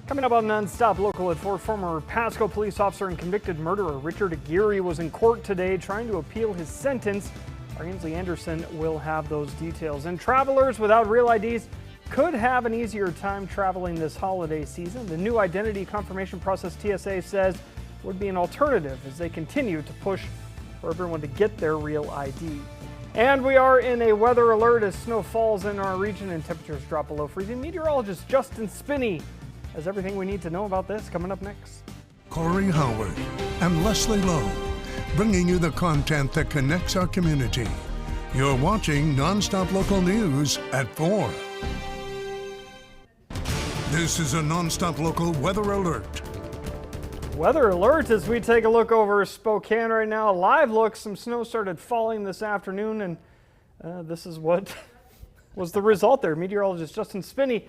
Coming up on NonStop Local at 4, former Pasco police officer and convicted murderer Richard Aguirre was in court today trying to appeal his sentence. Our Ainsley Anderson will have those details. And travelers without real IDs could have an easier time traveling this holiday season. The new identity confirmation process, TSA says, would be an alternative as they continue to push for everyone to get their real ID. And we are in a weather alert as snow falls in our region and temperatures drop below freezing. Meteorologist Justin Spinney has everything we need to know about this coming up next. Corey Howard and Leslie Lowe, bringing you the content that connects our community. You're watching NonStop Local News at 4. This is a NonStop Local weather alert. Weather alert as we take a look over Spokane right now. A live look, some snow started falling this afternoon, and this is what was the result there. Meteorologist Justin Spinney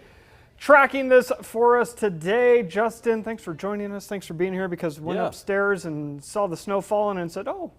tracking this for us today. Justin, thanks for joining us. Thanks for being here, because we went upstairs and saw the snow falling and said, oh,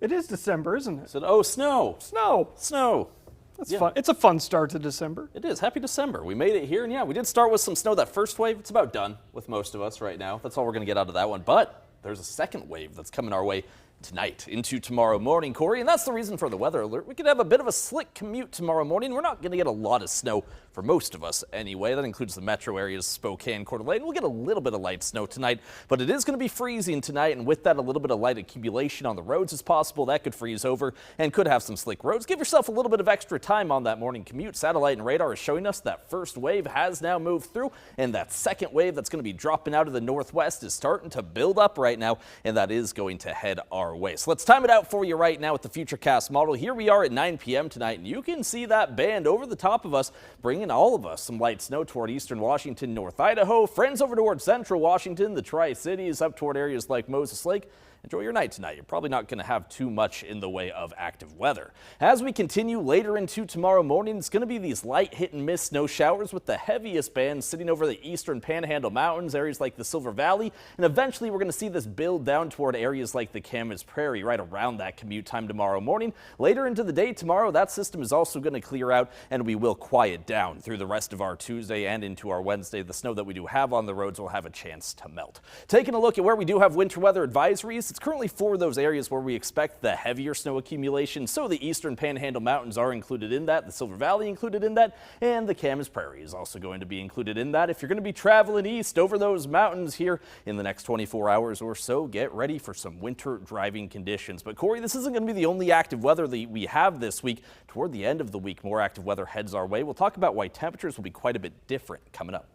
it is December, isn't it? I said, oh, snow. Snow. Snow. That's fun. It's a fun start to December. It is. Happy December. We made it here, and yeah, we did start with some snow. That first wave, it's about done with most of us right now. That's all we're going to get out of that one. But there's a second wave that's coming our way tonight into tomorrow morning, Corey, and that's the reason for the weather alert. We could have a bit of a slick commute tomorrow morning. We're not going to get a lot of snow for most of us anyway. That includes the metro areas, Spokane, Coeur d'Alene. We'll get a little bit of light snow tonight, but it is going to be freezing tonight, and with that, a little bit of light accumulation on the roads is possible. That could freeze over and could have some slick roads. Give yourself a little bit of extra time on that morning commute. Satellite and radar is showing us that first wave has now moved through, and that second wave that's going to be dropping out of the northwest is starting to build up right now, and that is going to head our way. So let's time it out for you right now with the Futurecast model. Here we are at 9 p.m. tonight, and you can see that band over the top of us, bringing all of us some light snow toward eastern Washington, North Idaho, friends over toward central Washington, the Tri-Cities, up toward areas like Moses Lake. Enjoy your night tonight. You're probably not going to have too much in the way of active weather. As we continue later into tomorrow morning, it's going to be these light hit and miss snow showers with the heaviest bands sitting over the eastern Panhandle Mountains, areas like the Silver Valley, and eventually we're going to see this build down toward areas like the Camas Prairie right around that commute time tomorrow morning. Later into the day tomorrow, that system is also going to clear out, and we will quiet down through the rest of our Tuesday and into our Wednesday. The snow that we do have on the roads will have a chance to melt. Taking a look at where we do have winter weather advisories, it's currently for those areas where we expect the heavier snow accumulation. So the eastern Panhandle Mountains are included in that, the Silver Valley included in that, and the Camas Prairie is also going to be included in that. If you're going to be traveling east over those mountains here in the next 24 hours or so, get ready for some winter driving conditions. But Corey, this isn't going to be the only active weather that we have this week. Toward the end of the week, more active weather heads our way. We'll talk about why temperatures will be quite a bit different coming up.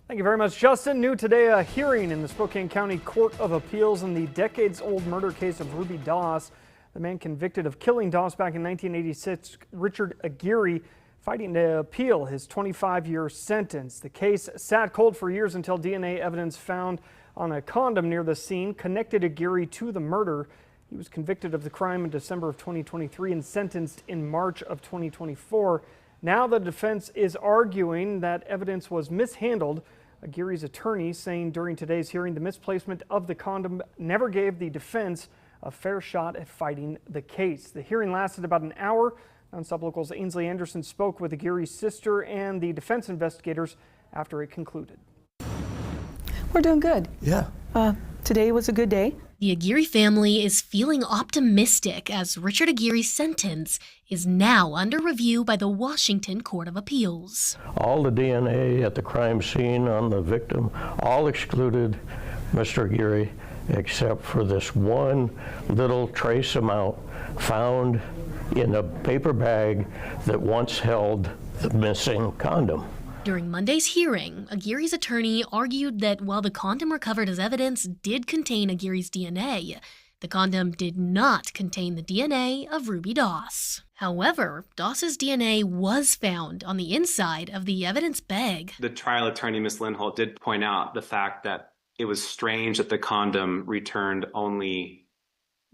Thank you very much, Justin. New today, a hearing in the Spokane County Court of Appeals in the decades-old murder case of Ruby Doss. The man convicted of killing Doss back in 1986, Richard Aguirre, fighting to appeal his 25-year sentence. The case sat cold for years until DNA evidence found on a condom near the scene connected Aguirre to the murder. He was convicted of the crime in December of 2023 and sentenced in March of 2024. Now the defense is arguing that evidence was mishandled. Aguirre's attorney saying during today's hearing the misplacement of the condom never gave the defense a fair shot at fighting the case. The hearing lasted about an hour. NonStop Local's Ainsley Anderson spoke with Aguirre's sister and the defense investigators after it concluded. We're doing good. Yeah. Today was a good day. The Aguirre family is feeling optimistic as Richard Aguirre's sentence is now under review by the Washington Court of Appeals. All the DNA at the crime scene on the victim, all excluded Mr. Aguirre, except for this one little trace amount found in a paper bag that once held the missing condom. During Monday's hearing, Aguirre's attorney argued that while the condom recovered as evidence did contain Aguirre's DNA, the condom did not contain the DNA of Ruby Doss. However, Doss's DNA was found on the inside of the evidence bag. The trial attorney, Ms. Lindholt, did point out the fact that it was strange that the condom returned only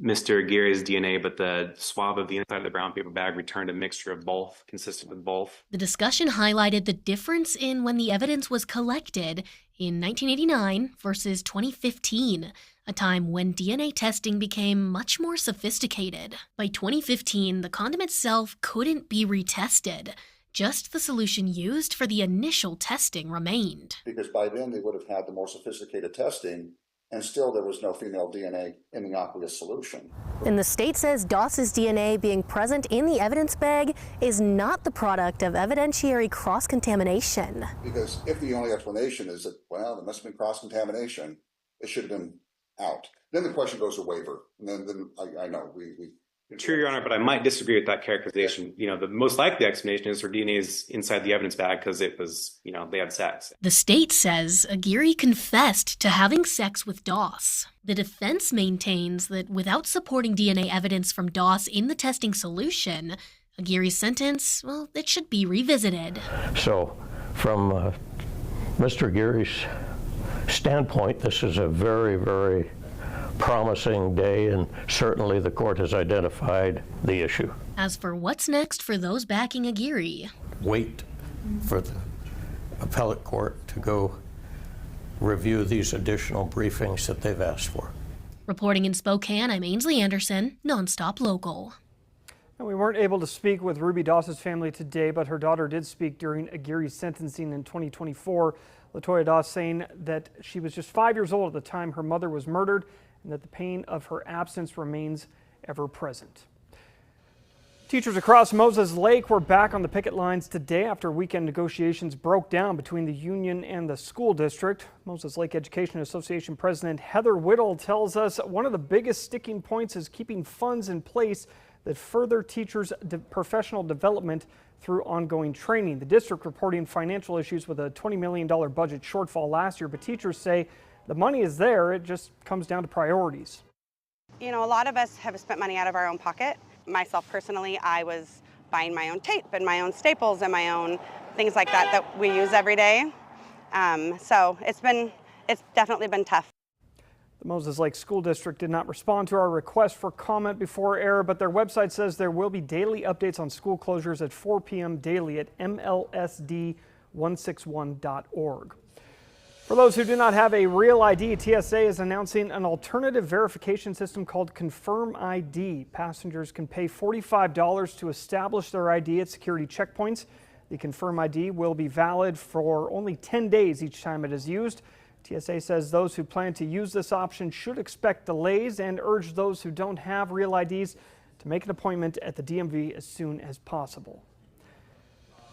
Mr. Aguirre's DNA, but the swab of the inside of the brown paper bag returned a mixture of both, consistent with both. The discussion highlighted the difference in when the evidence was collected in 1989 versus 2015, a time when DNA testing became much more sophisticated. By 2015, the condom itself couldn't be retested. Just the solution used for the initial testing remained. Because by then they would have had the more sophisticated testing, and still there was no female DNA in the aqueous solution. And the state says Doss's DNA being present in the evidence bag is not the product of evidentiary cross-contamination. Because if the only explanation is that, well, there must have been cross-contamination, it should have been out. Then the question goes to waiver. And then I know we True, Your Honor, but I might disagree with that characterization. You know, the most likely explanation is her DNA is inside the evidence bag because it was, you know, they had sex. The state says Aguirre confessed to having sex with Doss. The defense maintains that without supporting DNA evidence from Doss in the testing solution, Aguirre's sentence, well, it should be revisited. So from Mr. Aguirre's standpoint, this is a very, very promising day, and certainly the court has identified the issue. As for what's next for those backing Aguirre, Wait for the appellate court to go review these additional briefings that they've asked for. reporting in Spokane, I'm Ainsley Anderson, NonStop Local. And we weren't able to speak with Ruby Doss's family today, but her daughter did speak during Aguirre's sentencing in 2024. Latoya Doss saying that she was just 5 years old at the time her mother was murdered, and that the pain of her absence remains ever present. Teachers across Moses Lake were back on the picket lines today after weekend negotiations broke down between the union and the school district. Moses Lake Education Association President Heather Whittle tells us one of the biggest sticking points is keeping funds in place that further teachers' professional development through ongoing training. The district reporting financial issues with a $20 million budget shortfall last year, but teachers say the money is there, it just comes down to priorities. You know, a lot of us have spent money out of our own pocket. Myself personally, I was buying my own tape and my own staples and my own things like that that we use every day. So it's definitely been tough. The Moses Lake School District did not respond to our request for comment before air, but their website says there will be daily updates on school closures at 4 p.m. daily at mlsd161.org. For those who do not have a real ID, TSA is announcing an alternative verification system called Confirm ID. Passengers can pay $45 to establish their ID at security checkpoints. The Confirm ID will be valid for only 10 days each time it is used. TSA says those who plan to use this option should expect delays and urge those who don't have real IDs to make an appointment at the DMV as soon as possible.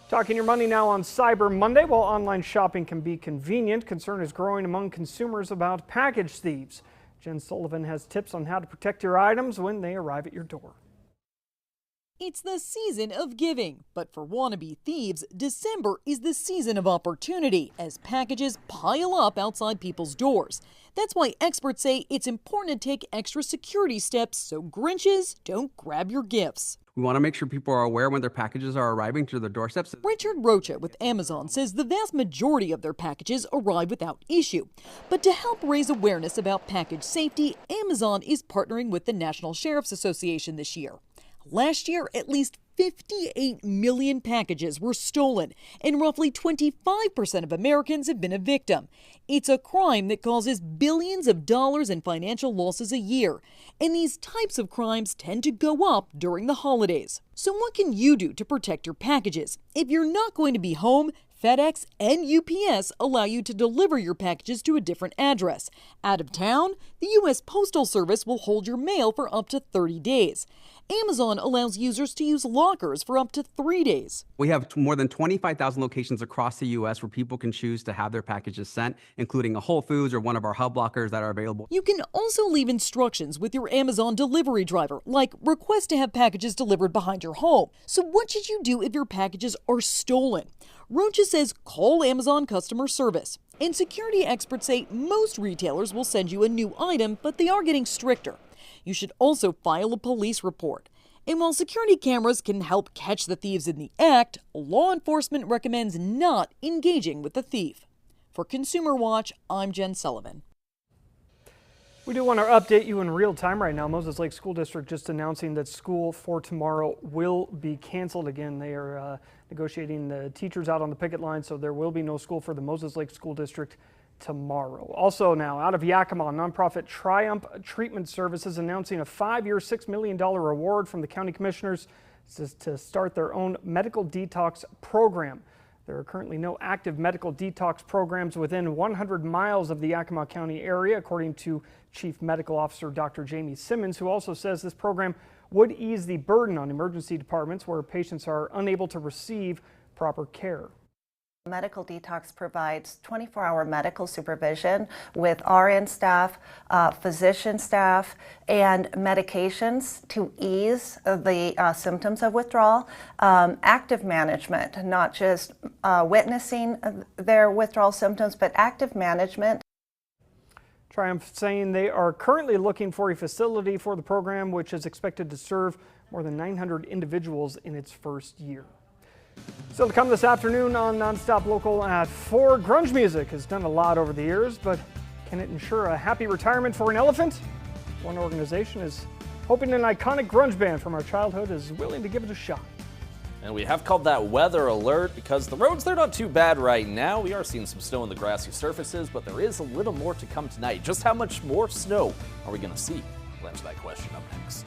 Talking your money now on Cyber Monday. While online shopping can be convenient, concern is growing among consumers about package thieves. Jen Sullivan has tips on how to protect your items when they arrive at your door. It's the season of giving, but for wannabe thieves, December is the season of opportunity as packages pile up outside people's doors. That's why experts say it's important to take extra security steps so Grinches don't grab your gifts. We want to make sure people are aware when their packages are arriving to their doorsteps. Richard Rocha with Amazon says the vast majority of their packages arrive without issue. But to help raise awareness about package safety, Amazon is partnering with the National Sheriff's Association this year. Last year, at least 58 million packages were stolen, and roughly 25% of Americans have been a victim. It's a crime that causes billions of dollars in financial losses a year, and these types of crimes tend to go up during the holidays. So what can you do to protect your packages? If you're not going to be home, FedEx and UPS allow you to deliver your packages to a different address. Out of town, the U.S. Postal Service will hold your mail for up to 30 days. Amazon allows users to use lockers for up to 3 days. We have more than 25,000 locations across the U.S. where people can choose to have their packages sent, including a Whole Foods or one of our hub lockers that are available. You can also leave instructions with your Amazon delivery driver, like request to have packages delivered behind your home. So what should you do if your packages are stolen? Rocha says call Amazon customer service. And security experts say most retailers will send you a new item, but they are getting stricter. You should also file a police report. And while security cameras can help catch the thieves in the act, law enforcement recommends not engaging with the thief. For Consumer Watch, I'm Jen Sullivan. We do want to update you in real time right now. Moses Lake School District just announcing that school for tomorrow will be canceled again. They are negotiating the teachers out on the picket line, so there will be no school for the Moses Lake School District tomorrow. Also now, out of Yakima, nonprofit Triumph Treatment Services announcing a 5-year, $6 million reward from the county commissioners. This is to start their own medical detox program. There are currently no active medical detox programs within 100 miles of the Yakima County area, according to Chief Medical Officer Dr. Jamie Simmons, who also says this program would ease the burden on emergency departments where patients are unable to receive proper care. Medical Detox provides 24-hour medical supervision with RN staff, physician staff, and medications to ease the symptoms of withdrawal. Active management, not just witnessing their withdrawal symptoms, but active management. Triumph saying they are currently looking for a facility for the program, which is expected to serve more than 900 individuals in its first year. Still to come this afternoon on NonStop Local at 4. Grunge music has done a lot over the years, but can it ensure a happy retirement for an elephant? One organization is hoping an iconic grunge band from our childhood is willing to give it a shot. And we have called that weather alert because the roads, they're not too bad right now. We are seeing some snow on the grassy surfaces, but there is a little more to come tonight. Just how much more snow are we going to see? We'll answer that question up next.